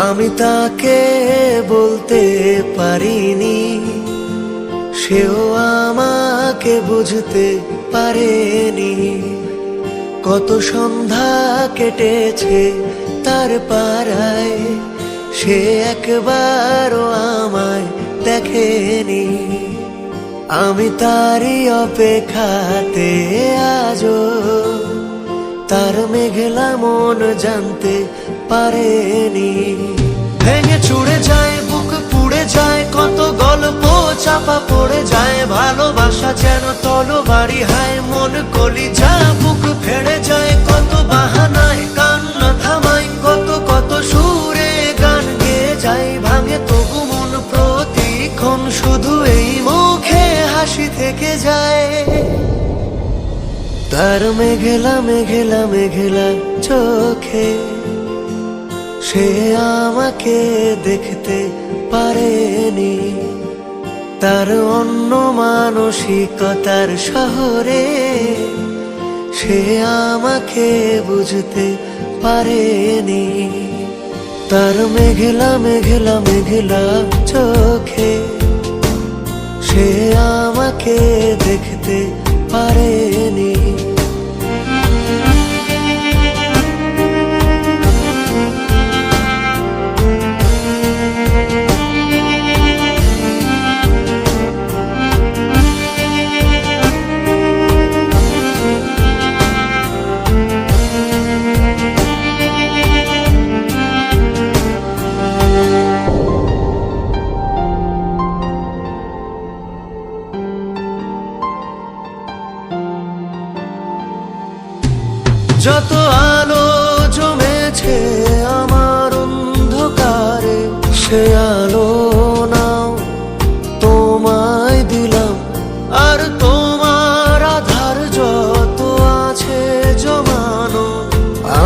আমি তাকে বলতে পারিনি, সেও আমাকে বুঝতে পারেনি। কত সন্ধ্যা কেটেছে তার পাড়ায়, সে একবারও আমায় দেখেনি। আমি তারই অপেক্ষাতে আজও, তার মেঘলা মন জানতে পারেনি। ভেঙে চুড়ে যায়, বুক পুড়ে যায়, কত গল্প চাপা পড়ে যায়। ভালোবাসা যেন তলোয়ারি, হায় মন কলিজা বুক ফেড়ে যায়। কত বাহানায় কান্না থামাই, কত কত সুরে গান গেয়ে যায়। ভাঙে তবু মন প্রতিক্ষণ, শুধু এই মুখে হাসি থেকে যায়। তার মেঘলা মেঘলা মেঘলা চোখে সে আমাকে দেখতে পারেনি। তার অন্য মানসিকতার শহরে সে আমাকে বুঝতে পারেনি। তার মেঘলা মেঘলা মেঘলা চোখে সে আমাকে দেখতে পারেনি। যত আলো জমেছে আমার অন্ধকারে, সে আলো নাও তোমায় দিলাম। আর তোমার আধার যত আছে জমানো,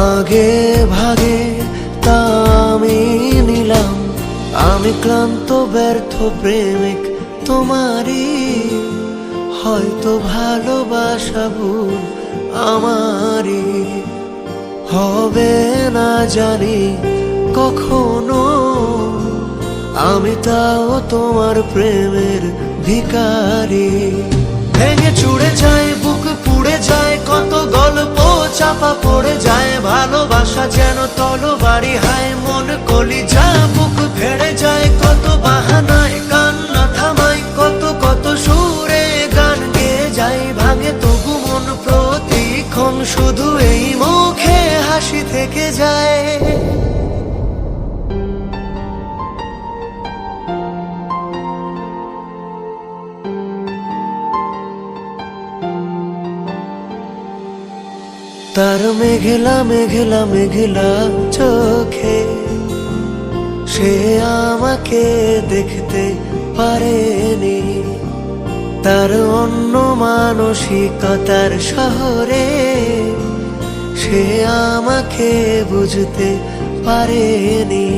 আগে ভাগে তা আমি নিলাম। আমি ক্লান্ত ব্যর্থ প্রেমিক তোমারই, হয়তো ভালোবাসা ভুল আমারই হবে না জানি কখনো। আমি তাও তোমার প্রেমের ভিখারি। ভেঙে চুড়ে যায়, বুক পুড়ে যায়, কত গল্প চাপা পড়ে যায়। ভালোবাসা যেন তলোয়ারি, হায় মন কলিজা বুক ফেড়ে যায়। কত বাহানায় কান্না থামাই, কত কত সুরে গান গেয়ে যায়। ভাঙে তবু মন প্রতিক্ষণ, শুধু এই মুখে হাসি থেকে যায়। তার মেঘলা মেঘলা মেঘলা চোখে সে আমাকে দেখতে পারেনি। তার অন্য মানসিকতার শহরে সে আমাকে বুঝতে পারেনি।